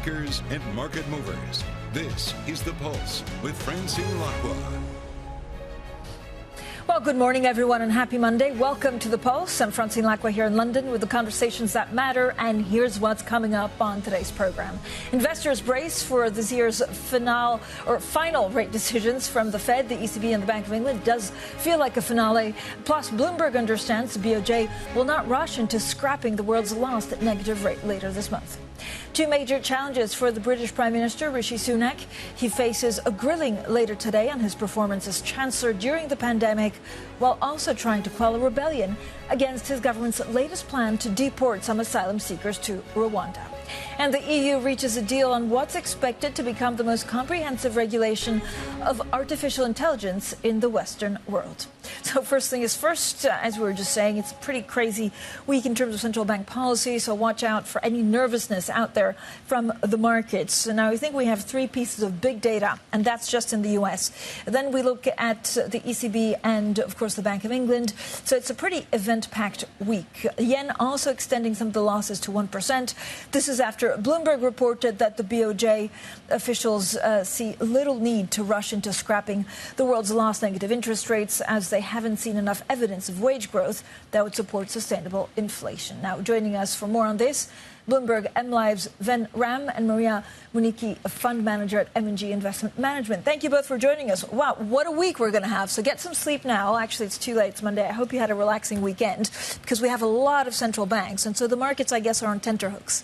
makers and market movers. This is The Pulse with Francine Lacqua. Well, good morning, everyone, and happy Monday. Welcome to The Pulse. I'm Francine Lacqua here in London with the conversations that matter, and here's what's coming up on today's program. Investors brace for this year's final rate decisions from the Fed, the ECB, and the Bank of England. Does feel like a finale. Plus, Bloomberg understands the BOJ will not rush into scrapping the world's last negative rate later this month. Two major challenges for the British Prime Minister, Rishi Sunak. He faces a grilling later today on his performance as Chancellor during the pandemic, while also trying to quell a rebellion against his government's latest plan to deport some asylum seekers to Rwanda. And the EU reaches a deal on what's expected to become the most comprehensive regulation of artificial intelligence in the Western world. So first thing is first, as we were just saying, it's a pretty crazy week in terms of central bank policy, so watch out for any nervousness out there from the markets. So now I think we have three pieces of big data, and that's just in the US. Then we look at the ECB and, of course, the Bank of England. So it's a pretty event-packed week. Yen also extending some of the losses to 1%. This is after Bloomberg reported that the BOJ officials see little need to rush into scrapping the world's last negative interest rates, as they haven't seen enough evidence of wage growth that would support sustainable inflation. Now, joining us for more on this, Bloomberg MLive's Ven Ram and Maria Municchi, a fund manager at M&G Investment Management. Thank you both for joining us. Wow, what a week we're going to have. So get some sleep now. Actually, it's too late. It's Monday. I hope you had a relaxing weekend, because we have a lot of central banks. And so the markets, I guess, are on tenterhooks.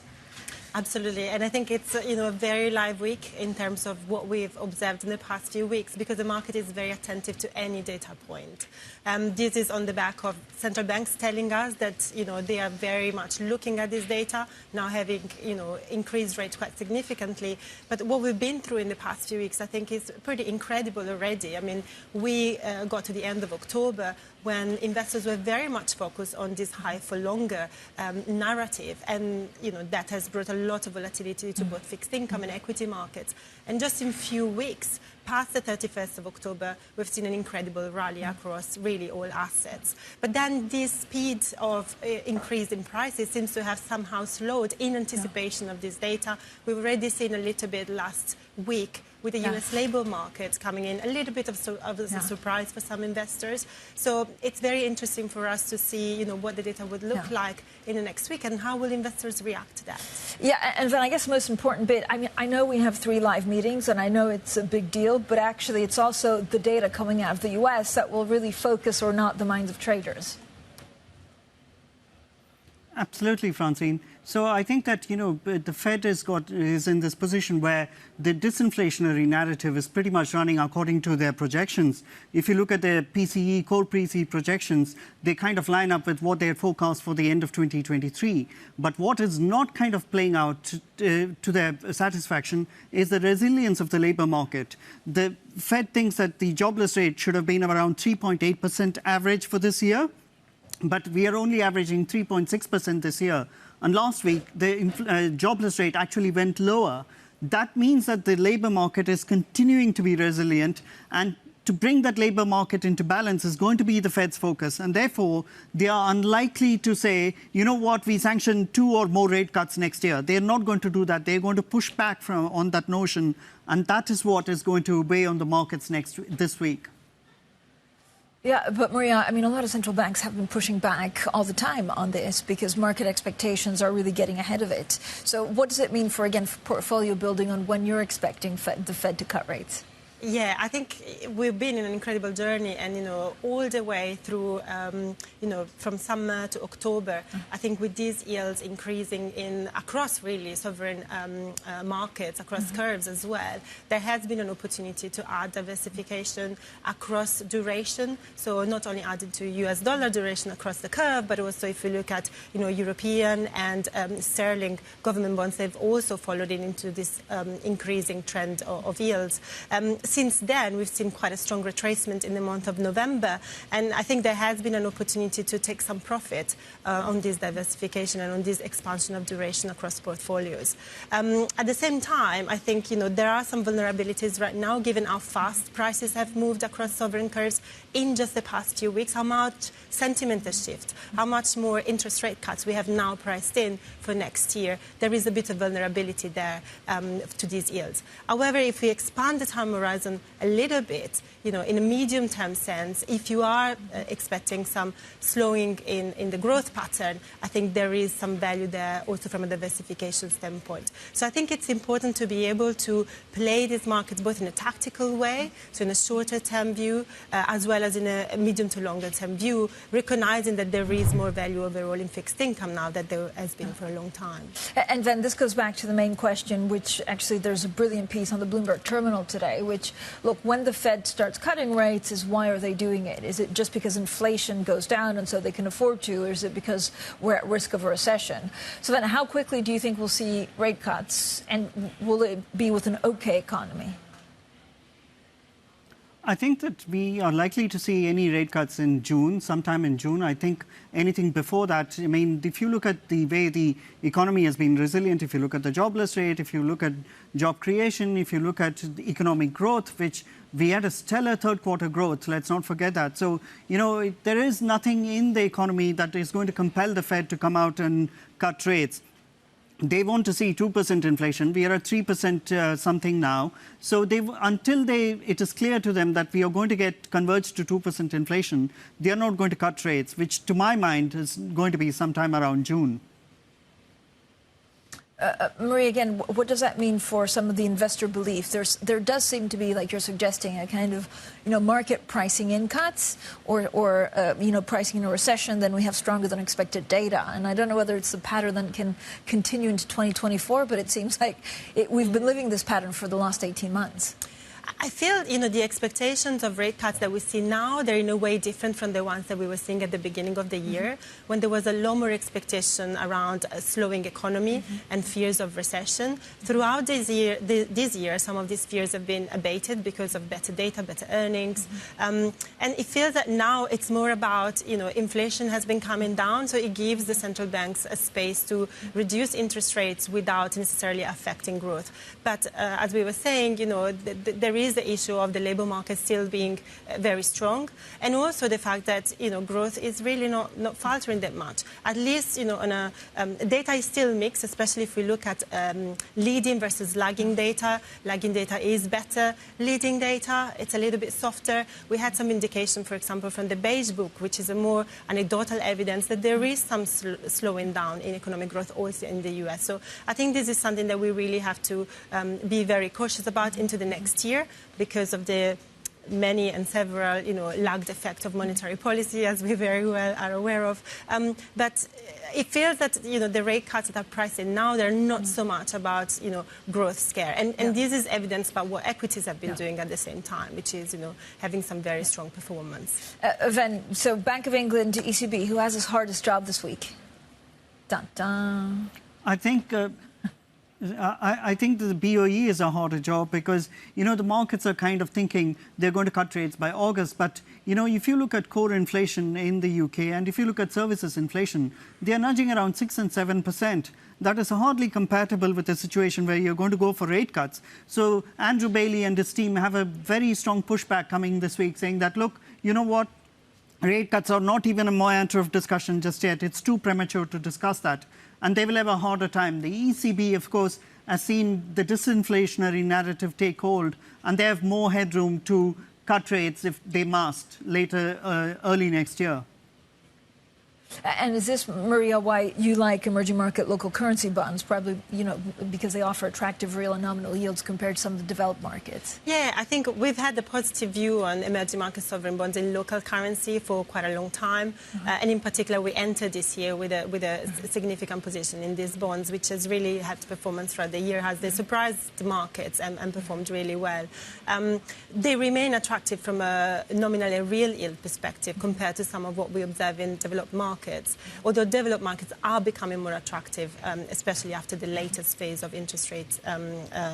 Absolutely. And I think it's a very live week in terms of what we've observed in the past few weeks, because the market is very attentive to any data point. This is on the back of central banks telling us that they are very much looking at this data, now having increased rates quite significantly. But what we've been through in the past few weeks, I think, is pretty incredible already. I mean, we got to the end of October when investors were very much focused on this high for longer narrative, and that has brought a lot of volatility to both fixed income and equity markets. And just in a few weeks, past the 31st of October, we've seen an incredible rally across really all assets. But then this speed of increase in prices seems to have somehow slowed in anticipation of this data. We've already seen a little bit last week with the US labor market coming in, a little bit of a surprise for some investors. So it's very interesting for us to see, what the data would look like in the next week, and how will investors react to that. Yeah, and then I guess the most important bit, I mean, I know we have 3 live meetings, and I know it's a big deal, but actually it's also the data coming out of the US that will really focus or not the minds of traders. Absolutely, Francine. So I think that, the Fed is in this position where the disinflationary narrative is pretty much running according to their projections. If you look at their PCE, core PCE projections, they kind of line up with what they had forecast for the end of 2023. But what is not kind of playing out to their satisfaction is the resilience of the labor market. The Fed thinks that the jobless rate should have been around 3.8% average for this year, but we are only averaging 3.6% this year. And last week, the jobless rate actually went lower. That means that the labor market is continuing to be resilient, and to bring that labor market into balance is going to be the Fed's focus. And therefore, they are unlikely to say, we sanction 2 or more rate cuts next year. They're not going to do that. They're going to push back on that notion. And that is what is going to weigh on the markets this week. Yeah, but Maria, I mean, a lot of central banks have been pushing back all the time on this because market expectations are really getting ahead of it. So what does it mean for portfolio building on when you're expecting the Fed to cut rates? Yeah, I think we've been in an incredible journey, and all the way through, from summer to October, I think with these yields increasing across really sovereign markets, across curves as well, there has been an opportunity to add diversification across duration. So not only added to US dollar duration across the curve, but also if you look at European and sterling government bonds, they've also followed into this increasing trend of yields. since then, we've seen quite a strong retracement in the month of November. And I think there has been an opportunity to take some profit on this diversification and on this expansion of duration across portfolios. At the same time, I think, there are some vulnerabilities right now, given how fast prices have moved across sovereign curves in just the past few weeks, how much sentiment has shifted, how much more interest rate cuts we have now priced in for next year. There is a bit of vulnerability there to these yields. However, if we expand the time horizon a little bit, in a medium-term sense, if you are expecting some slowing in the growth pattern, I think there is some value there also from a diversification standpoint. So I think it's important to be able to play these markets both in a tactical way, so in a shorter-term view, as well as in a medium to longer-term view, recognizing that there is more value overall in fixed income now than there has been for a long time. And then this goes back to the main question, which actually there's a brilliant piece on the Bloomberg Terminal today, which, look, when the Fed starts cutting rates, is why are they doing it? Is it just because inflation goes down and so they can afford to, or is it because we're at risk of a recession? So then how quickly do you think we'll see rate cuts, and will it be with an okay economy? I think that we are likely to see any rate cuts in June, sometime in June. I think anything before that, I mean, if you look at the way the economy has been resilient, if you look at the jobless rate, if you look at job creation, if you look at the economic growth, which we had a stellar third quarter growth, let's not forget that. So, there is nothing in the economy that is going to compel the Fed to come out and cut rates. They want to see 2% inflation. We are at 3% something now. So until it is clear to them that we are going to get converged to 2% inflation, they are not going to cut rates, which to my mind is going to be sometime around June. Marie, again, what does that mean for some of the investor belief? There does seem to be, like you're suggesting, a kind of, market pricing in cuts or pricing in a recession. Then we have stronger than expected data. And I don't know whether it's a pattern that can continue into 2024, but it seems like we've been living this pattern for the last 18 months. I feel, the expectations of rate cuts that we see now, they're in a way different from the ones that we were seeing at the beginning of the year, when there was a lot more expectation around a slowing economy and fears of recession. Throughout this year, some of these fears have been abated because of better data, better earnings. And it feels that now it's more about, inflation has been coming down, so it gives the central banks a space to reduce interest rates without necessarily affecting growth. But as we were saying, there is the issue of the labour market still being very strong, and also the fact that growth is really not faltering that much. At least data is still mixed, especially if we look at leading versus lagging data. Lagging data is better. Leading data, it's a little bit softer. We had some indication, for example, from the Beige Book, which is a more anecdotal evidence that there is some slowing down in economic growth also in the US. So I think this is something that we really have to be very cautious about into the next year, because of the many and several, lagged effect of monetary policy, as we very well are aware of. But it feels that, the rate cuts that are priced in now, they're not so much about, growth scare. And this is evidenced by what equities have been doing at the same time, which is, having some very strong performance. Ven, so Bank of England, ECB, who has his hardest job this week? Dun, dun. I think the BOE is a harder job because, the markets are kind of thinking they're going to cut rates by August. But, if you look at core inflation in the UK and if you look at services inflation, they are nudging around 6 and 7%. That is hardly compatible with a situation where you're going to go for rate cuts. So Andrew Bailey and his team have a very strong pushback coming this week saying that, look, you know what? Rate cuts are not even a matter of discussion just yet. It's too premature to discuss that. And they will have a harder time. The ECB, of course, has seen the disinflationary narrative take hold, and they have more headroom to cut rates if they must later, early next year. And is this, Maria, why you like emerging market local currency bonds? Probably, because they offer attractive real and nominal yields compared to some of the developed markets. Yeah, I think we've had a positive view on emerging market sovereign bonds in local currency for quite a long time. And in particular, we entered this year with a significant position in these bonds, which has really helped performance throughout the year, has they surprised the markets and performed really well. They remain attractive from a nominal and real yield perspective compared to some of what we observe in developed markets. markets, although developed markets are becoming more attractive, especially after the latest phase of interest rate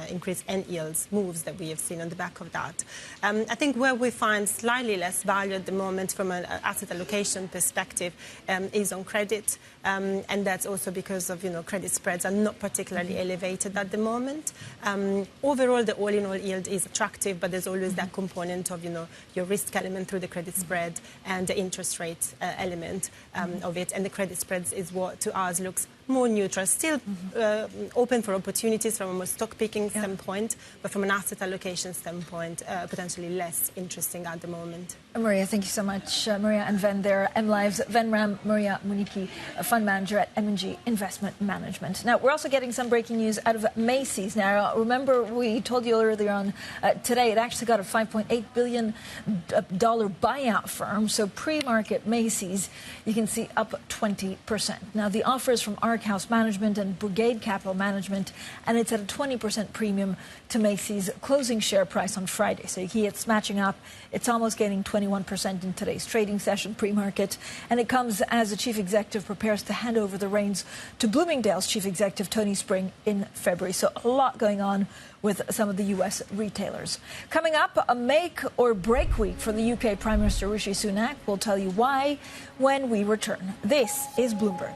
increase and yields moves that we have seen on the back of that. I think where we find slightly less value at the moment from an asset allocation perspective is on credit, and that's also because of, credit spreads are not particularly elevated at the moment. Overall, the all-in-all yield is attractive, but there's always that component of, your risk element through the credit spread and the interest rate element of it. And the credit spreads is what, to us, looks more neutral, still open for opportunities from a more stock-picking standpoint, but from an asset allocation standpoint, potentially less interesting at the moment. Maria, thank you so much. Maria and Ven there, MLive's Venram Maria Municchi, a fund manager at M&G Investment Management. Now, we're also getting some breaking news out of Macy's. Now, remember, we told you earlier on today it actually got a $5.8 billion buyout firm. So pre-market Macy's, you can see up 20%. Now, the offer is from Ark House Management and Brigade Capital Management, and it's at a 20% premium to Macy's closing share price on Friday. So it's matching up. It's almost gaining 21% in today's trading session pre-market, and it comes as the chief executive prepares to hand over the reins to Bloomingdale's chief executive Tony Spring in February. So a lot going on with some of the U.S. retailers. Coming up, a make or break week for the U.K. Prime Minister Rishi Sunak. We'll tell you why when we return. This is Bloomberg.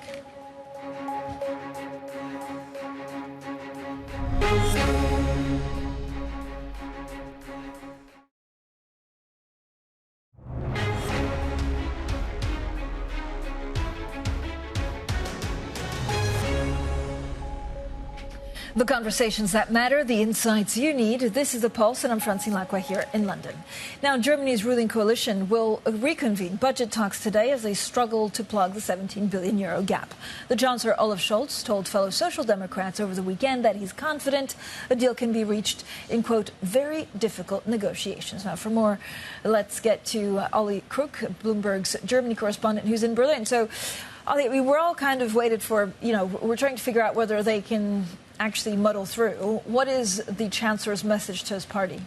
The conversations that matter, the insights you need. This is The Pulse, and I'm Francine Lacqua here in London. Now, Germany's ruling coalition will reconvene budget talks today as they struggle to plug the €17 billion gap. The Chancellor, Olaf Scholz, told fellow Social Democrats over the weekend that he's confident a deal can be reached in, quote, very difficult negotiations. Now, for more, let's get to Olli Kruk, Bloomberg's Germany correspondent, who's in Berlin. So, Olli, we were all kind of waited for, we're trying to figure out whether they can actually muddle through. What is the Chancellor's message to his party?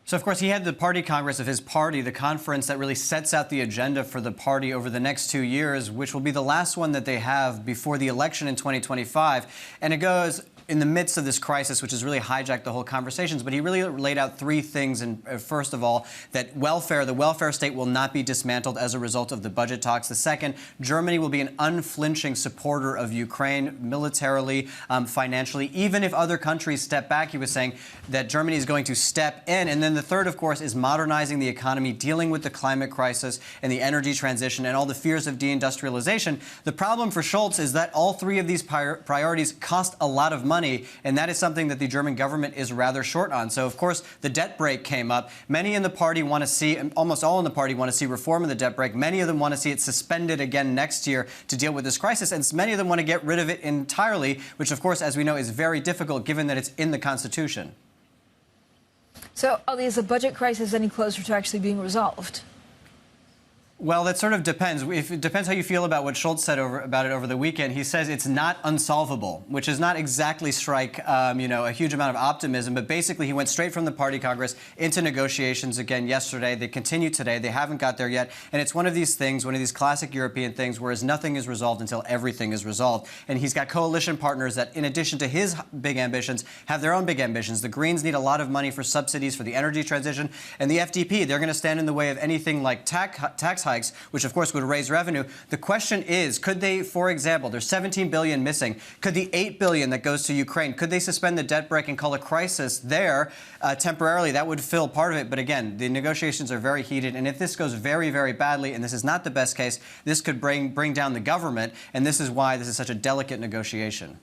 So, of course, he had the party congress of his party, the conference that really sets out the agenda for the party over the next 2 years, which will be the last one that they have before the election in 2025. And it goes in the midst of this crisis, which has really hijacked the whole conversations. But he really laid out three things. And first of all, that the welfare state will not be dismantled as a result of the budget talks. The second, Germany will be an unflinching supporter of Ukraine militarily, financially. Even if other countries step back, he was saying that Germany is going to step in. And then the third, of course, is modernizing the economy, dealing with the climate crisis and the energy transition and all the fears of deindustrialization. The problem for Scholz is that all three of these priorities cost a lot of money, and that is something that the German government is rather short on. So, of course, the debt brake came up. Many in the party want to see, almost all in the party want to see reform of the debt brake. Many of them want to see it suspended again next year to deal with this crisis, and many of them want to get rid of it entirely, which, of course, as we know, is very difficult given that it's in the Constitution. So, Olli, is the budget crisis any closer to actually being resolved? Well, that sort of depends. It depends how you feel about what Scholz said about it over the weekend. He says it's not unsolvable, which does not exactly strike, a huge amount of optimism. But basically, he went straight from the party congress into negotiations again yesterday. They continue today. They haven't got there yet. And it's one of these things, one of these classic European things, whereas nothing is resolved until everything is resolved. And he's got coalition partners that, in addition to his big ambitions, have their own big ambitions. The Greens need a lot of money for subsidies for the energy transition. And the FDP, they're going to stand in the way of anything like tax hikes, which of course would raise revenue. The question is, could they, for example, there's $17 billion missing. Could the $8 billion that goes to Ukraine, could they suspend the debt brake and call a crisis there temporarily? That would fill part of it. But again, the negotiations are very heated. And if this goes very, very badly, and this is not the best case, this could bring down the government. And this is why this is such a delicate negotiation.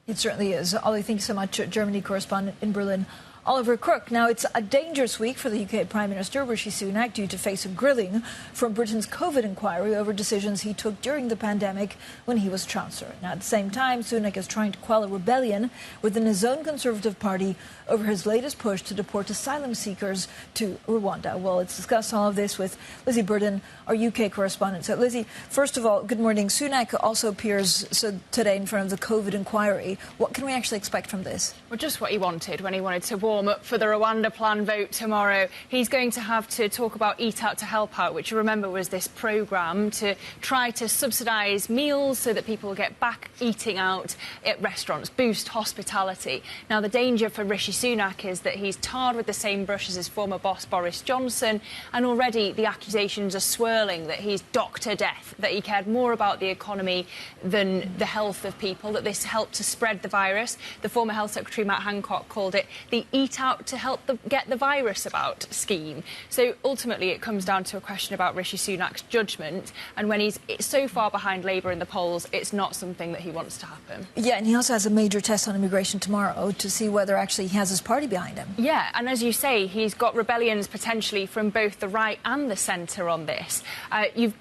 It certainly is. Olli, thank you so much, Germany correspondent in Berlin, Oliver Crook. Now, it's a dangerous week for the UK Prime Minister Rishi Sunak due to face a grilling from Britain's COVID inquiry over decisions he took during the pandemic when he was Chancellor. Now, at the same time, Sunak is trying to quell a rebellion within his own Conservative Party over his latest push to deport asylum seekers to Rwanda. Well, let's discuss all of this with Lizzie Burden, our UK correspondent. So, Lizzie, first of all, good morning. Sunak also appears today in front of the COVID inquiry. What can we actually expect from this? Well, just what he wanted when he wanted to warn warm up for the Rwanda plan vote tomorrow. He's going to have to talk about Eat Out to Help Out, which you remember was this programme to try to subsidise meals so that people get back eating out at restaurants, boost hospitality. Now, the danger for Rishi Sunak is that he's tarred with the same brush as his former boss Boris Johnson, and already the accusations are swirling that he's Dr. Death, that he cared more about the economy than the health of people, that this helped to spread the virus. The former Health Secretary Matt Hancock called it the Eat Out to Help Get the Virus About scheme. So ultimately it comes down to a question about Rishi Sunak's judgment, and when he's so far behind Labour in the polls, it's not something that he wants to happen. Yeah, and he also has a major test on immigration tomorrow to see whether actually he has his party behind him. Yeah, and as you say, he's got rebellions potentially from both the right and the centre on this. You've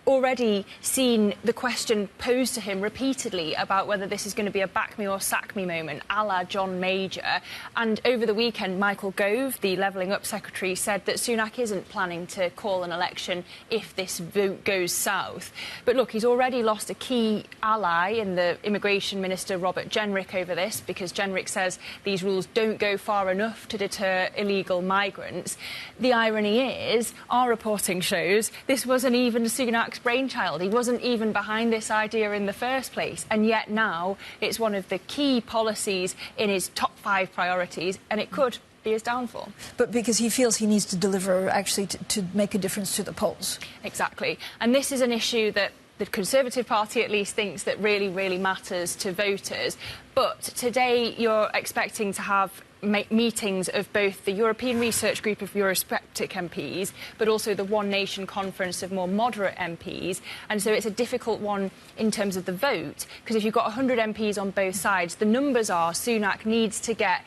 already seen the question posed to him repeatedly about whether this is going to be a back me or sack me moment, a la John Major. And over the weekend, Michael Gove, the Levelling Up Secretary, said that Sunak isn't planning to call an election if this vote goes south. But look, he's already lost a key ally in the Immigration Minister Robert Jenrick over this, because Jenrick says these rules don't go far enough to deter illegal migrants. The irony is, our reporting shows this wasn't even Sunak's brainchild. He wasn't even behind this idea in the first place, and yet now it's one of the key policies in his top 5 priorities, and it could be his downfall. But because he feels he needs to deliver, actually, to make a difference to the polls. Exactly. And this is an issue that the Conservative Party at least thinks that really matters to voters. But today you're expecting to have meetings of both the European Research Group of Eurosceptic MPs, but also the One Nation Conference of more moderate MPs. And so it's a difficult one in terms of the vote, because if you've got 100 MPs on both sides, the numbers are Sunak needs to get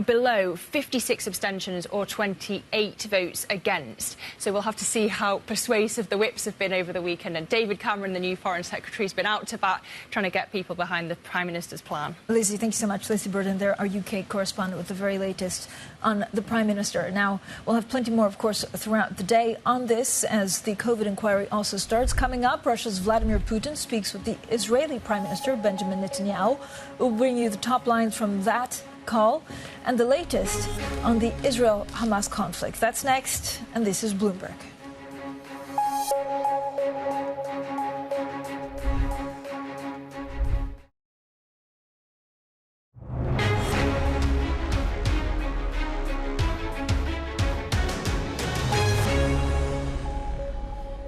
below 56 abstentions or 28 votes against. So we'll have to see how persuasive the whips have been over the weekend. And David Cameron, the new Foreign Secretary, has been out to bat trying to get people behind the Prime Minister's plan. Lizzie, thank you so much. Lizzie Burden there, our UK correspondent, with the very latest on the Prime Minister. Now, we'll have plenty more, of course, throughout the day on this, as the COVID inquiry also starts. Coming up, Russia's Vladimir Putin speaks with the Israeli Prime Minister Benjamin Netanyahu. We'll bring you the top lines from that call and the latest on the Israel-Hamas conflict. That's next, and this is Bloomberg.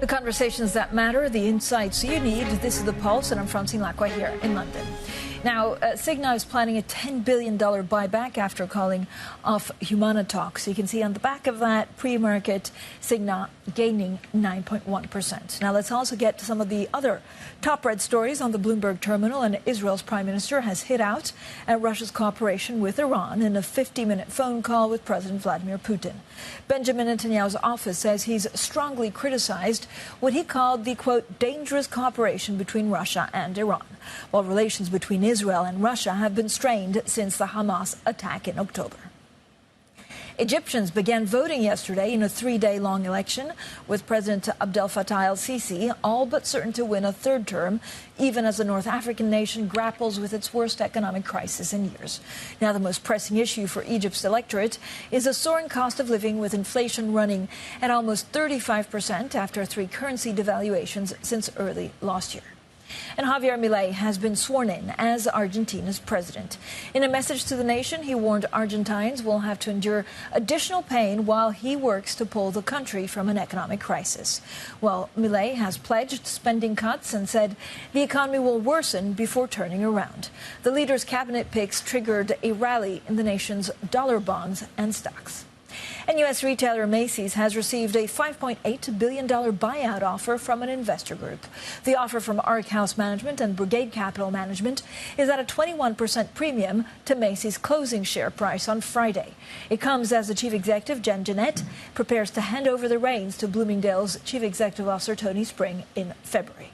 The conversations that matter, the insights you need. This is The Pulse, and I'm Francine Lacqua here in London. Now, Cigna is planning a $10 billion buyback after calling off Humana talks. You can see on the back of that, pre-market Cigna gaining 9.1%. Now, let's also get to some of the other top red stories on the Bloomberg terminal. And Israel's Prime Minister has hit out at Russia's cooperation with Iran in a 50-minute phone call with President Vladimir Putin. Benjamin Netanyahu's office says he's strongly criticized what he called the, quote, dangerous cooperation between Russia and Iran, while relations between Israel and Russia have been strained since the Hamas attack in October. Egyptians began voting yesterday in a 3-day-long election, with President Abdel Fattah el-Sisi all but certain to win a third term, even as the North African nation grapples with its worst economic crisis in years. Now, the most pressing issue for Egypt's electorate is a soaring cost of living, with inflation running at almost 35% after 3 currency devaluations since early last year. And Javier Milei has been sworn in as Argentina's president. In a message to the nation, he warned Argentines will have to endure additional pain while he works to pull the country from an economic crisis. Well, Milei has pledged spending cuts and said the economy will worsen before turning around. The leader's cabinet picks triggered a rally in the nation's dollar bonds and stocks. And U.S. retailer Macy's has received a $5.8 billion buyout offer from an investor group. The offer from Ark House Management and Brigade Capital Management is at a 21% premium to Macy's closing share price on Friday. It comes as the chief executive, Jen Jeanette, prepares to hand over the reins to Bloomingdale's chief executive officer, Tony Spring, in February.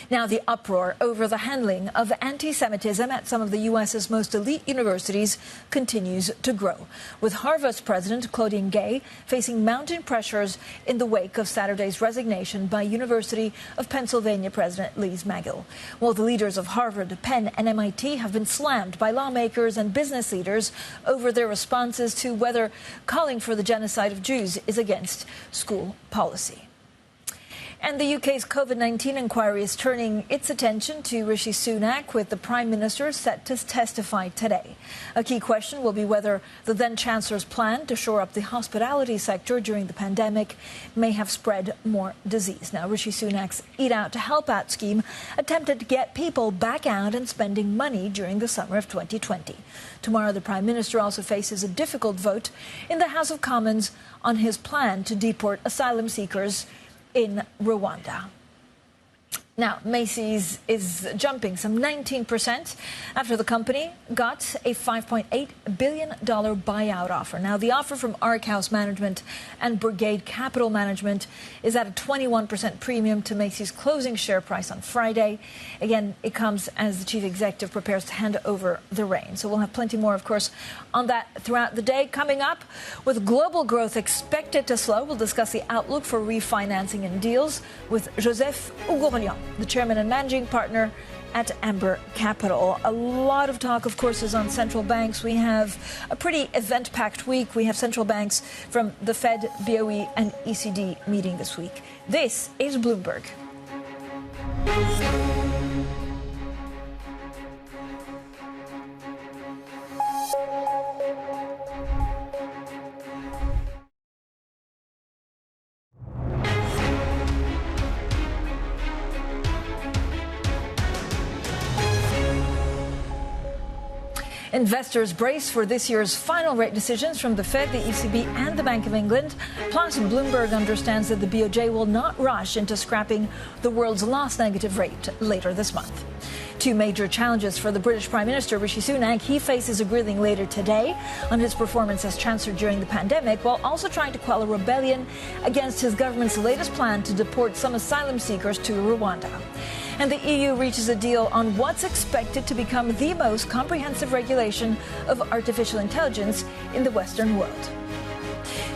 Now, the uproar over the handling of anti-Semitism at some of the U.S.'s most elite universities continues to grow, with Harvard's president, Claudine Gay, facing mounting pressures in the wake of Saturday's resignation by University of Pennsylvania President Liz Magill. While the leaders of Harvard, Penn and MIT have been slammed by lawmakers and business leaders over their responses to whether calling for the genocide of Jews is against school policy. And the UK's COVID-19 inquiry is turning its attention to Rishi Sunak, with the Prime Minister set to testify today. A key question will be whether the then-Chancellor's plan to shore up the hospitality sector during the pandemic may have spread more disease. Now, Rishi Sunak's Eat Out to Help Out scheme attempted to get people back out and spending money during the summer of 2020. Tomorrow, the Prime Minister also faces a difficult vote in the House of Commons on his plan to deport asylum seekers in Rwanda. Now, Macy's is jumping some 19% after the company got a $5.8 billion buyout offer. Now, the offer from Ark House Management and Brigade Capital Management is at a 21% premium to Macy's closing share price on Friday. Again, it comes as the chief executive prepares to hand over the reins. So we'll have plenty more, of course, on that throughout the day. Coming up, with global growth expected to slow, we'll discuss the outlook for refinancing and deals with Joseph Oughourlian, the chairman and managing partner at Amber Capital. A lot of talk, of course, is on central banks. We have a pretty event-packed week. We have central banks from the Fed, BOE, and ECB meeting this week. This is Bloomberg. Investors brace for this year's final rate decisions from the Fed, the ECB, and the Bank of England. Plus, Bloomberg understands that the BOJ will not rush into scrapping the world's last negative rate later this month. Two major challenges for the British Prime Minister, Rishi Sunak. He faces a grilling later today on his performance as Chancellor during the pandemic, while also trying to quell a rebellion against his government's latest plan to deport some asylum seekers to Rwanda. And the EU reaches a deal on what's expected to become the most comprehensive regulation of artificial intelligence in the Western world.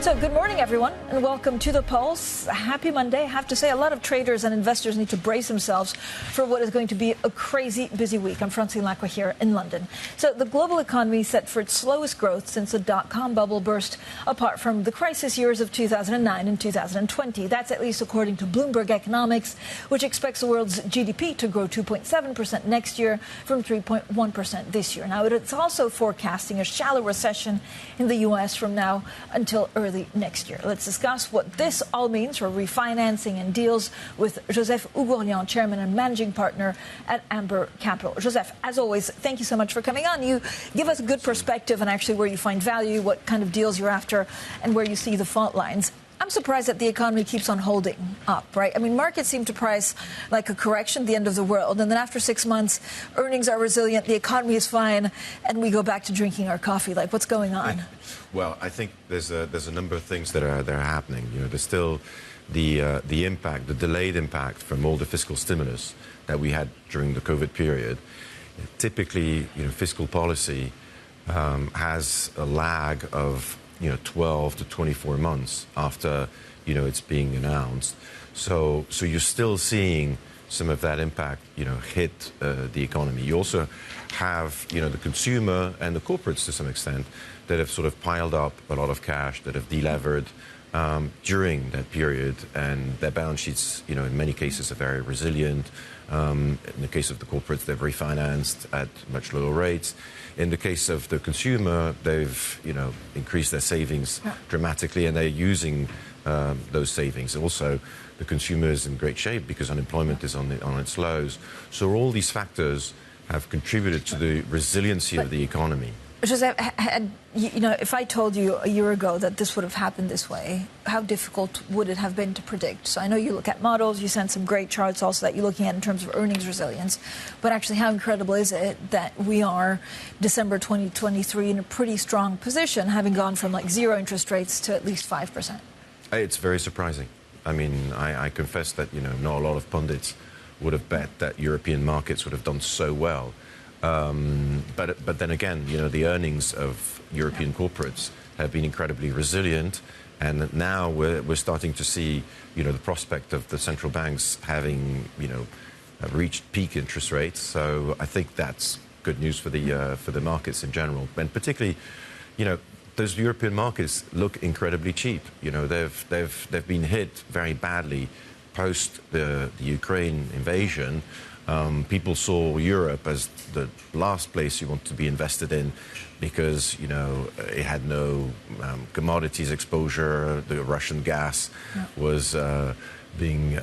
So good morning, everyone, and welcome to The Pulse. Happy Monday. I have to say, a lot of traders and investors need to brace themselves for what is going to be a crazy busy week. I'm Francine Lacqua here in London. So the global economy is set for its slowest growth since the dot-com bubble burst, apart from the crisis years of 2009 and 2020. That's at least according to Bloomberg Economics, which expects the world's GDP to grow 2.7% next year from 3.1% this year. Now, it's also forecasting a shallow recession in the U.S. from now until early next year. Let's discuss what this all means for refinancing and deals with Joseph Oughourlian, chairman and managing partner at Amber Capital. Joseph, as always, thank you so much for coming on. You give us a good perspective on actually where you find value, what kind of deals you're after, and where you see the fault lines. I'm surprised that the economy keeps on holding up, right? I mean, markets seem to price like a correction, the end of the world. And then after 6 months, earnings are resilient, the economy is fine, and we go back to drinking our coffee. Like, what's going on? Well, I think there's a number of things that are happening. You know, there's still the impact, the delayed impact from all the fiscal stimulus that we had during the COVID period. Typically, you know, fiscal policy has a lag of 12 to 24 months after, it's being announced. So you're still seeing some of that impact, hit the economy. You also have, the consumer and the corporates to some extent that have sort of piled up a lot of cash, that have delevered during that period, and their balance sheets, in many cases are very resilient. In the case of the corporates, they've refinanced at much lower rates. In the case of the consumer, they've, increased their savings dramatically, and they're using those savings. Also, the consumer is in great shape because unemployment is on its lows. So all these factors have contributed to the resiliency of the economy. Joseph, if I told you a year ago that this would have happened this way, how difficult would it have been to predict? So I know you look at models, you sent some great charts also that you're looking at in terms of earnings resilience, but actually how incredible is it that we are December 2023 in a pretty strong position, having gone from like zero interest rates to at least 5%? It's very surprising. I mean, I confess that, not a lot of pundits would have bet that European markets would have done so well. But then again, the earnings of European corporates have been incredibly resilient, and now we're starting to see, the prospect of the central banks having, reached peak interest rates. So I think that's good news for the markets in general, and particularly, those European markets look incredibly cheap. They've been hit very badly post the Ukraine invasion. People saw Europe as the last place you want to be invested in because, it had no commodities exposure. The Russian gas was being,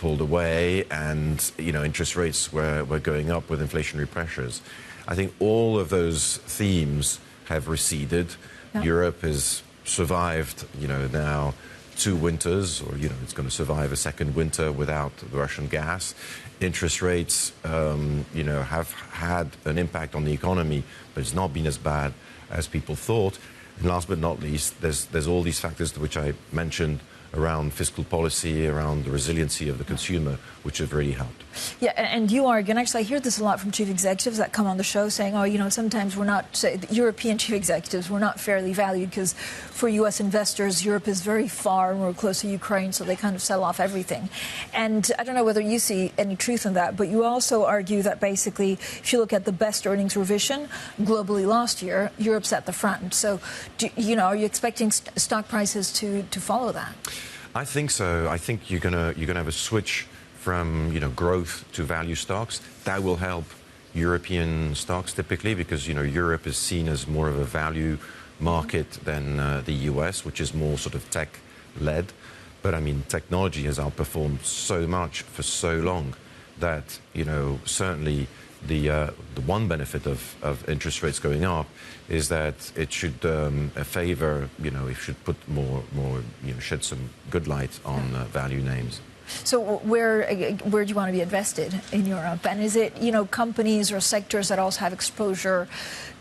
pulled away, and, interest rates were going up with inflationary pressures. I think all of those themes have receded. Europe has survived, now 2 winters, or, it's going to survive a second winter without the Russian gas. Interest rates, have had an impact on the economy, but it's not been as bad as people thought. And last but not least, there's all these factors which I mentioned around fiscal policy, around the resiliency of the consumer, which have really helped. Yeah, and you are, and actually I hear this a lot from chief executives that come on the show saying, sometimes we're not, the European chief executives, we're not fairly valued because for U.S. investors, Europe is very far and we're close to Ukraine, so they kind of sell off everything. And I don't know whether you see any truth in that, but you also argue that basically, if you look at the best earnings revision globally last year, Europe's at the front. So, are you expecting stock prices to follow that? I think so. I think you're gonna have a switch from growth to value stocks. That will help European stocks typically because Europe is seen as more of a value market than the US, which is more sort of tech led. But I mean, technology has outperformed so much for so long that certainly the one benefit of interest rates going up is that it should favor, it should put more, shed some good light on value names. So where do you want to be invested in Europe? And is it, companies or sectors that also have exposure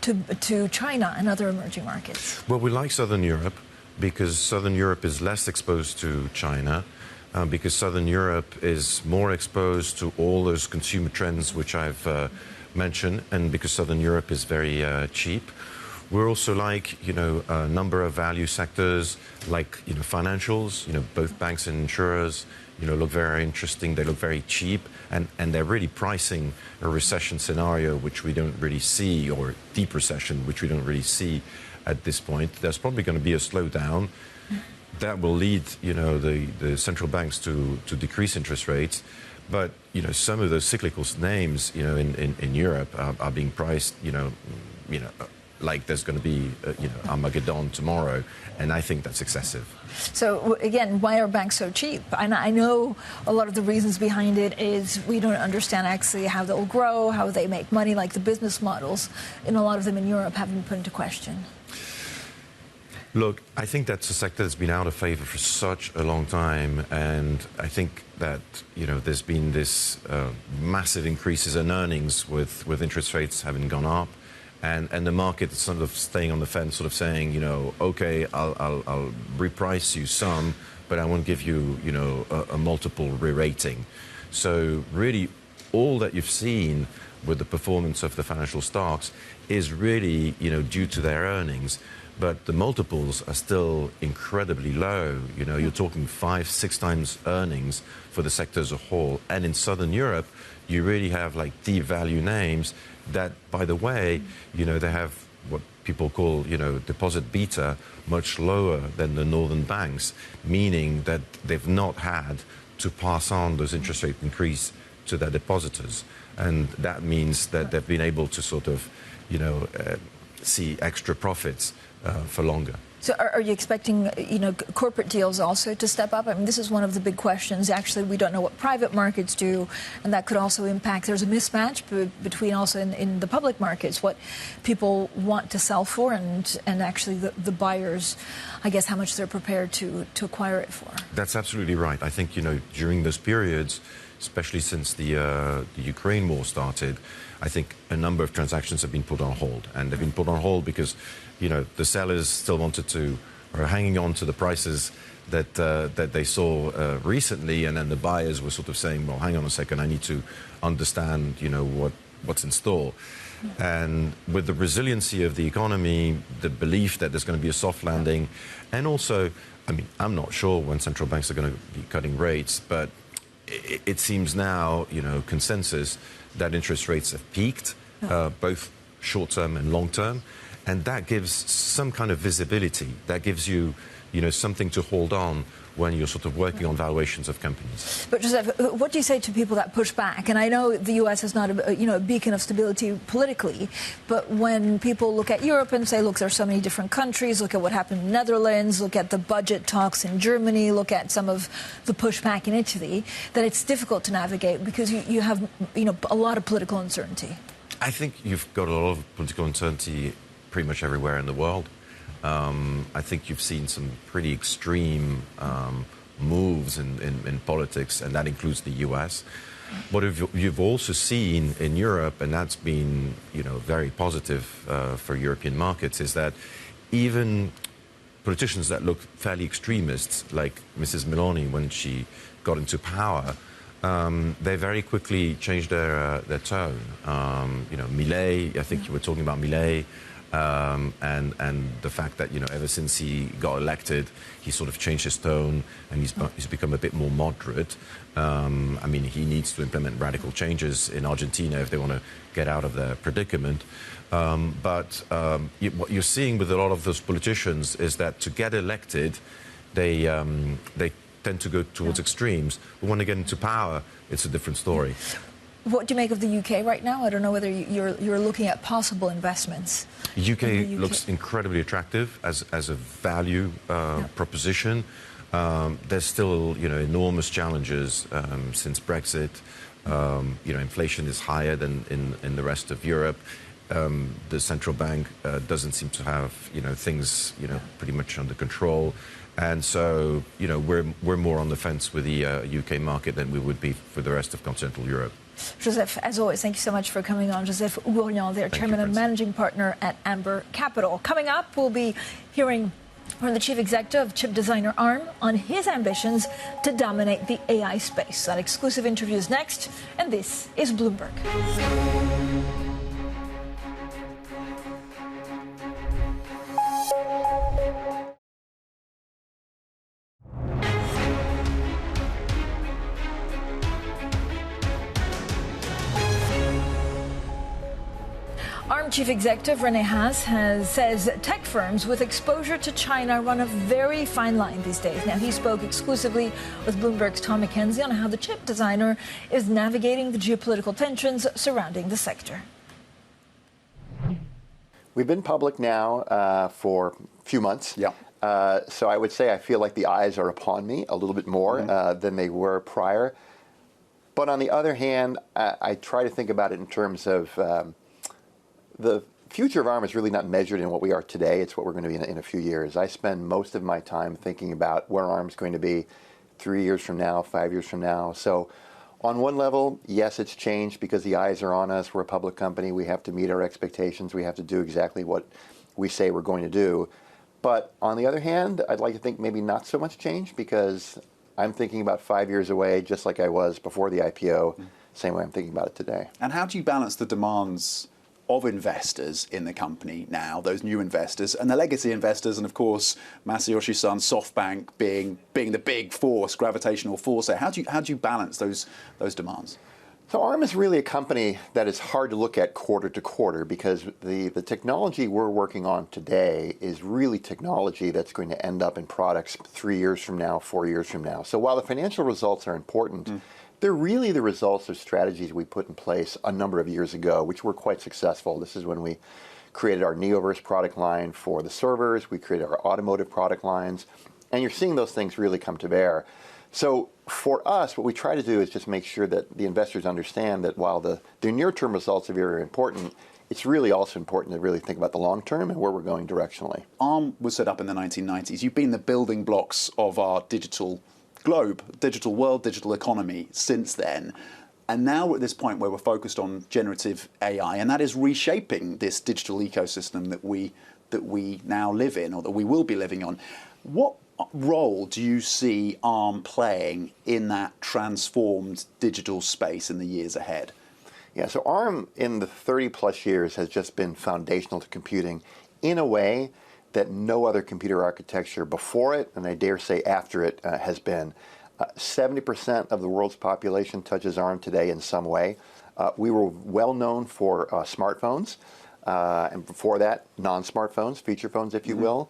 to China and other emerging markets? Well, we like Southern Europe because Southern Europe is less exposed to China. Because Southern Europe is more exposed to all those consumer trends which I've mentioned, and because Southern Europe is very cheap. We're also like, a number of value sectors, like, financials, both banks and insurers, look very interesting. They look very cheap, and they're really pricing a recession scenario, which we don't really see, or deep recession, which we don't really see at this point. There's probably going to be a slowdown. That will lead, the central banks to decrease interest rates. But, some of those cyclical names, in Europe are being priced, like there's going to be, Armageddon tomorrow. And I think that's excessive. So, again, why are banks so cheap? And I know a lot of the reasons behind it is we don't understand actually how they'll grow, how they make money, like the business models. And a lot of them in Europe have been put into question. Look, I think that's a sector that's been out of favor for such a long time, and I think that there's been this massive increases in earnings with interest rates having gone up, and the market is sort of staying on the fence, sort of saying, okay, I'll reprice you some, but I won't give you a multiple re-rating. So really, all that you've seen with the performance of the financial stocks is really due to their earnings. But the multiples are still incredibly low. You're talking 5-6 times earnings for the sector as a whole. And in Southern Europe, you really have like deep value names that, by the way, they have what people call, deposit beta much lower than the northern banks, meaning that they've not had to pass on those interest rate increase to their depositors. And that means that they've been able to sort of, see extra profits for longer. So are you expecting, corporate deals also to step up? I mean, this is one of the big questions. Actually, we don't know what private markets do, and that could also impact. There's a mismatch between also in the public markets, what people want to sell for and actually the buyers, I guess, how much they're prepared to acquire it for. That's absolutely right. I think, during those periods, especially since the Ukraine war started, I think a number of transactions have been put on hold. And they've been put on hold because, the sellers still wanted to hanging on to the prices that they saw recently, and then the buyers were sort of saying, well, hang on a second, I need to understand, what's in store. And with the resiliency of the economy, the belief that there's going to be a soft landing, and also, I'm not sure when central banks are going to be cutting rates, but it seems now, consensus that interest rates have peaked, both short-term and long-term, and that gives some kind of visibility. That gives you, something to hold on when you're sort of working on valuations of companies. But Joseph, what do you say to people that push back? And I know the U.S. is not a beacon of stability politically, but when people look at Europe and say, look, there's so many different countries, look at what happened in the Netherlands, look at the budget talks in Germany, look at some of the pushback in Italy, that it's difficult to navigate because you have a lot of political uncertainty. I think you've got a lot of political uncertainty pretty much everywhere in the world. I think you've seen some pretty extreme moves in politics, and that includes the U.S. What you've also seen in Europe, and that's been very positive for European markets, is that even politicians that look fairly extremists, like Mrs. Meloni when she got into power, they very quickly changed their tone. Milei, I think you were talking about Milei. And the fact that ever since he got elected, he sort of changed his tone, and he's become a bit more moderate. He needs to implement radical changes in Argentina if they want to get out of their predicament. But what you're seeing with a lot of those politicians is that to get elected, they tend to go towards extremes. But when they get into power, it's a different story. What do you make of the UK right now? I don't know whether you're looking at possible investments. UK looks incredibly attractive as a value proposition. There's still enormous challenges since Brexit. Inflation is higher than in the rest of Europe. The central bank doesn't seem to have things pretty much under control. And so we're more on the fence with the UK market than we would be for the rest of continental Europe. Joseph, as always, thank you so much for coming on. Joseph Oughourlian, their chairman and managing partner at Amber Capital. Coming up, we'll be hearing from the chief executive of chip designer ARM on his ambitions to dominate the AI space. That exclusive interview is next, and this is Bloomberg. ARM chief executive Rene Haas says tech firms with exposure to China run a very fine line these days. Now, he spoke exclusively with Bloomberg's Tom McKenzie on how the chip designer is navigating the geopolitical tensions surrounding the sector. We've been public now for a few months. Yeah. So I would say I feel like the eyes are upon me a little bit more than they were prior. But on the other hand, I try to think about it in terms of the future of ARM is really not measured in what we are today. It's what we're going to be in a few years. I spend most of my time thinking about where ARM's going to be 3 years from now, 5 years from now. So on one level, yes, it's changed because the eyes are on us. We're a public company. We have to meet our expectations. We have to do exactly what we say we're going to do. But on the other hand, I'd like to think maybe not so much change because I'm thinking about 5 years away, just like I was before the IPO, same way I'm thinking about it today. And how do you balance the demands of investors in the company now, those new investors, and the legacy investors, and of course Masayoshi Son, SoftBank being the big force, gravitational force there? How do you balance those demands? So ARM is really a company that is hard to look at quarter to quarter because the technology we're working on today is really technology that's going to end up in products 3 years from now, 4 years from now. So while the financial results are important, they're really the results of strategies we put in place a number of years ago, which were quite successful. This is when we created our Neoverse product line for the servers. We created our automotive product lines. And you're seeing those things really come to bear. So for us, what we try to do is just make sure that the investors understand that while the near-term results are very important, it's really also important to really think about the long term and where we're going directionally. ARM was set up in the 1990s. You've been the building blocks of our digital globe, digital world, digital economy since then. And now we're at this point where we're focused on generative AI, and that is reshaping this digital ecosystem that we that we now live in, or that we will be living on. What role do you see ARM playing in that transformed digital space in the years ahead? Yeah, so ARM in the 30 plus years has just been foundational to computing in a way that no other computer architecture before it, and I dare say after it, has been. 70% of the world's population touches ARM today in some way. We were well known for smartphones, and before that, non-smartphones, feature phones, if you will.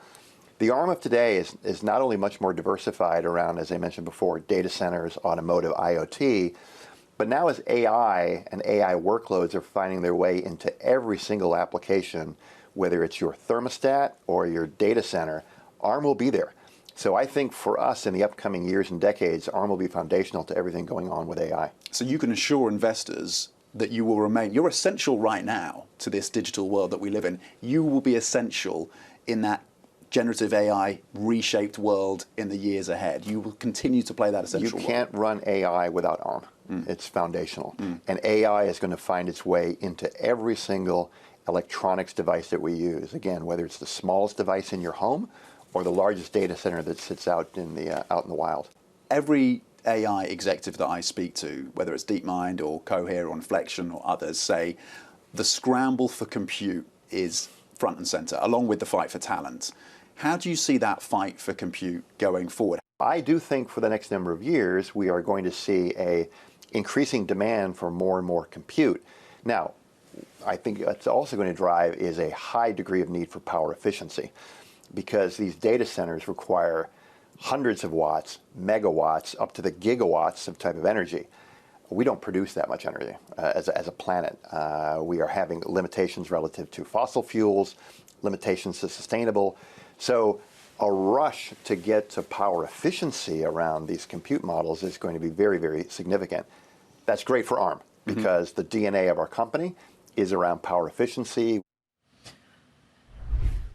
The ARM of today is not only much more diversified around, as I mentioned before, data centers, automotive, IoT, but now as AI and AI workloads are finding their way into every single application, whether it's your thermostat or your data center, ARM will be there. So I think for us in the upcoming years and decades, ARM will be foundational to everything going on with AI. So you can assure investors that you will remain, you're essential right now to this digital world that we live in. You will be essential in that generative AI reshaped world in the years ahead. You will continue to play that essential role. You can't run AI without ARM. It's foundational. And AI is going to find its way into every single electronics device that we use. Again, whether it's the smallest device in your home or the largest data center that sits out in the wild. Every AI executive that I speak to, whether it's DeepMind or Cohere or Inflection or others, say the scramble for compute is front and center, along with the fight for talent. How do you see that fight for compute going forward? I do think for the next number of years, we are going to see a increasing demand for more and more compute. Now, I think what's also going to drive is a high degree of need for power efficiency, because these data centers require hundreds of watts, megawatts, up to the gigawatts of type of energy. We don't produce that much energy as a planet. We are having limitations relative to fossil fuels, limitations to sustainable. So a rush to get to power efficiency around these compute models is going to be very, very significant. That's great for ARM, because the DNA of our company is around power efficiency.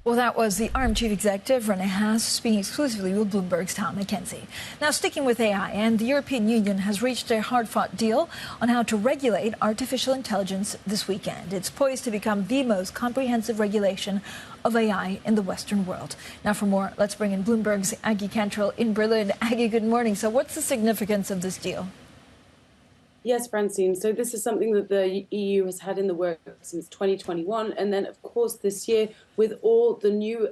Well, that was the ARM chief executive, Rene Haas, speaking exclusively with Bloomberg's Tom McKenzie. Now, sticking with AI, and the European Union has reached a hard-fought deal on how to regulate artificial intelligence this weekend. It's poised to become the most comprehensive regulation of AI in the Western world. Now, for more, let's bring in Bloomberg's Aggie Cantrell in Berlin. Aggie, good morning. So what's the significance of this deal? Yes, Francine. So this is something that the EU has had in the works since 2021. And then, of course, this year, with all the new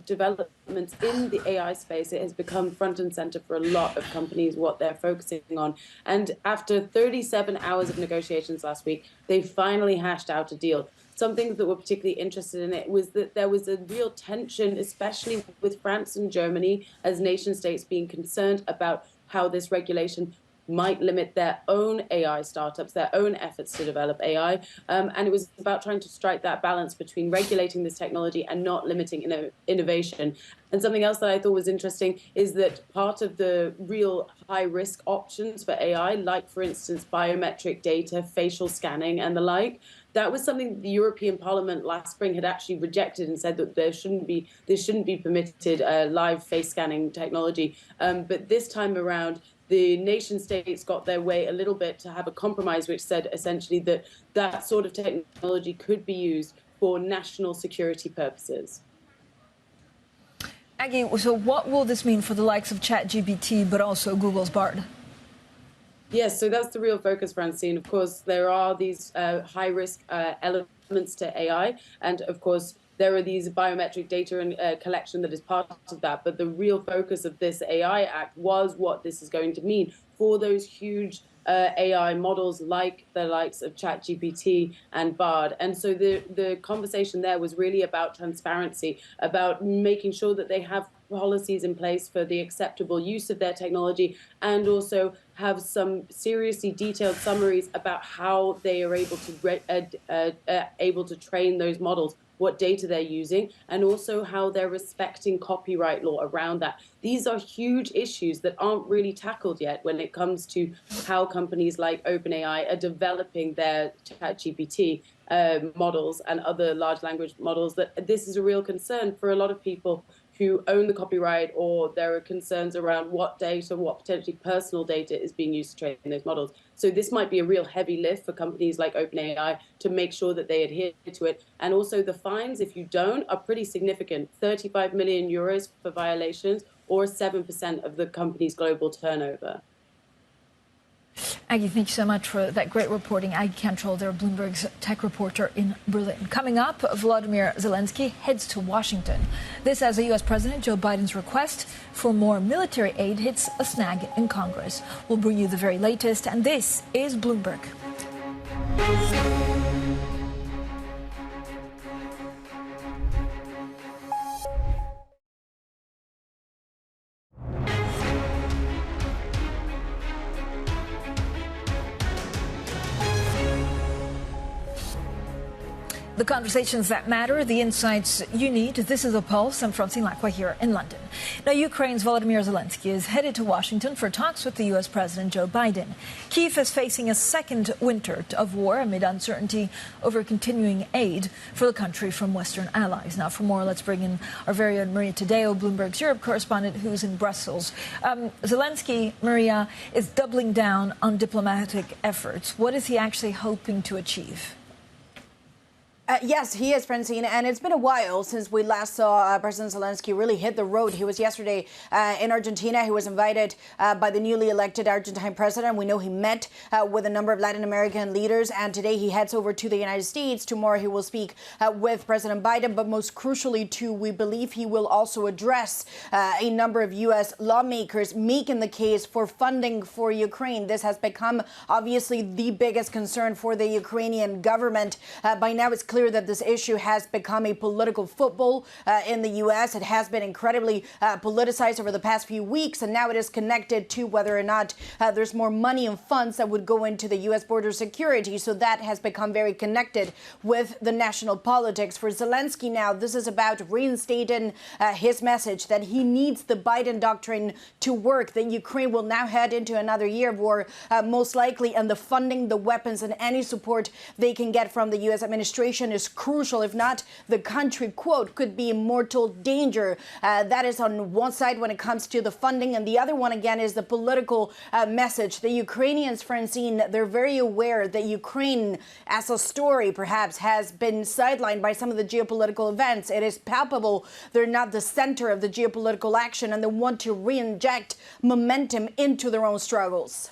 developments in the AI space, it has become front and center for a lot of companies, what they're focusing on. And after 37 hours of negotiations last week, they finally hashed out a deal. Some things that were particularly interested in it was that there was a real tension, especially with France and Germany as nation states being concerned about how this regulation might limit their own AI startups, their own efforts to develop AI. And it was about trying to strike that balance between regulating this technology and not limiting innovation. And something else that I thought was interesting is that part of the real high-risk options for AI, like, for instance, biometric data, facial scanning, and the like, that was something the European Parliament last spring had actually rejected and said that this shouldn't be permitted, live face scanning technology. But this time around, the nation states got their way a little bit to have a compromise which said essentially that that sort of technology could be used for national security purposes. Aggie, so what will this mean for the likes of ChatGPT, but also Google's Bard? Yes, so that's the real focus, Francine. Of course, there are these high-risk elements to AI, and of course, there are these biometric data and collection that is part of that. But the real focus of this AI Act was what this is going to mean for those huge AI models like the likes of ChatGPT and Bard. And so the conversation there was really about transparency, about making sure that they have policies in place for the acceptable use of their technology, and also have some seriously detailed summaries about how they are able to train those models, what data they're using, and also how they're respecting copyright law around that. These are huge issues that aren't really tackled yet when it comes to how companies like OpenAI are developing their ChatGPT models and other large language models. That this is a real concern for a lot of people who own the copyright, or there are concerns around what data, what potentially personal data is being used to train those models. So this might be a real heavy lift for companies like OpenAI to make sure that they adhere to it. And also the fines, if you don't, are pretty significant. 35 million euros for violations, or 7% of the company's global turnover. Aggie, thank you so much for that great reporting. Aggie Cantrell, there, Bloomberg's tech reporter in Berlin. Coming up, Volodymyr Zelensky heads to Washington. This as the U.S. President Joe Biden's request for more military aid hits a snag in Congress. We'll bring you the very latest, and this is Bloomberg. The conversations that matter, the insights you need. This is The Pulse. I'm Francine Lacqua here in London. Now, Ukraine's Volodymyr Zelensky is headed to Washington for talks with the U.S. President Joe Biden. Kyiv is facing a second winter of war amid uncertainty over continuing aid for the country from Western allies. Now, for more, let's bring in our very own Maria Tadeo, Bloomberg's Europe correspondent, who's in Brussels. Zelensky, Maria, is doubling down on diplomatic efforts. What is he actually hoping to achieve? Yes, he is, Francine, and it's been a while since we last saw President Zelensky really hit the road. He was yesterday in Argentina. He was invited by the newly elected Argentine president. We know he met with a number of Latin American leaders, and today he heads over to the United States. Tomorrow he will speak with President Biden, but most crucially, too, we believe he will also address a number of U.S. lawmakers making the case for funding for Ukraine. This has become, obviously, the biggest concern for the Ukrainian government. By now, it's clear that this issue has become a political football in the U.S. It has been incredibly politicized over the past few weeks, and now it is connected to whether or not there's more money and funds that would go into the U.S. border security. So that has become very connected with the national politics. For Zelensky now, this is about reinstating his message that he needs the Biden doctrine to work, that Ukraine will now head into another year of war, most likely, and the funding, the weapons, and any support they can get from the U.S. administration is crucial. If not, the country, quote, could be in mortal danger. That is on one side when it comes to the funding, and the other one, again, is the political message. The Ukrainians, Francine, they're very aware that Ukraine, as a story, perhaps, has been sidelined by some of the geopolitical events. It is palpable they're not the center of the geopolitical action, and they want to re-inject momentum into their own struggles.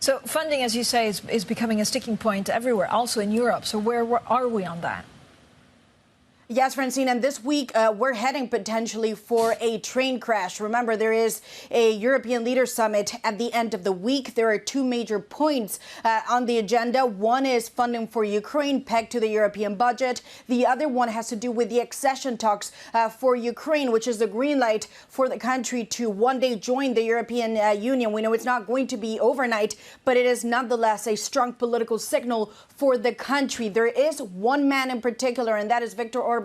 So funding, as you say, is becoming a sticking point everywhere, also in Europe. So where are we on that? Yes, Francine, and this week we're heading potentially for a train crash. Remember, there is a European Leaders Summit at the end of the week. There are two major points on the agenda. One is funding for Ukraine pegged to the European budget. The other one has to do with the accession talks for Ukraine, which is the green light for the country to one day join the European Union. We know it's not going to be overnight, but it is nonetheless a strong political signal for the country. There is one man in particular, and that is Viktor Orban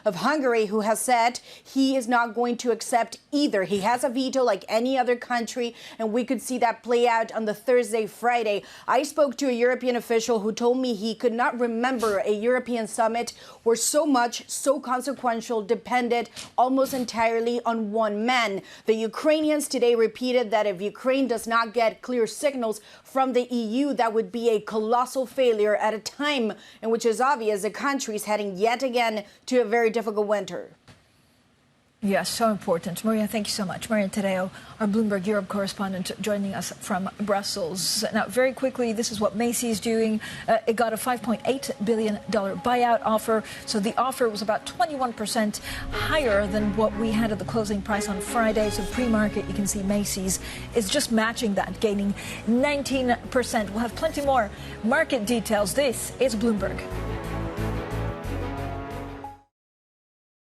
of Hungary, who has said he is not going to accept either. He has a veto like any other country, and we could see that play out on the Thursday, Friday. I spoke to a European official who told me he could not remember a European summit where so consequential depended almost entirely on one man. The Ukrainians today repeated that if Ukraine does not get clear signals from the EU, that would be a colossal failure at a time in which is obvious the country is heading yet again to a very difficult winter. Yes, so important. Maria, thank you so much. Maria Tadeo, our Bloomberg Europe correspondent, joining us from Brussels. Now, very quickly, this is what Macy's doing. It got a $5.8 billion buyout offer. So the offer was about 21% higher than what we had at the closing price on Friday. So pre-market, you can see Macy's is just matching that, gaining 19%. We'll have plenty more market details. This is Bloomberg.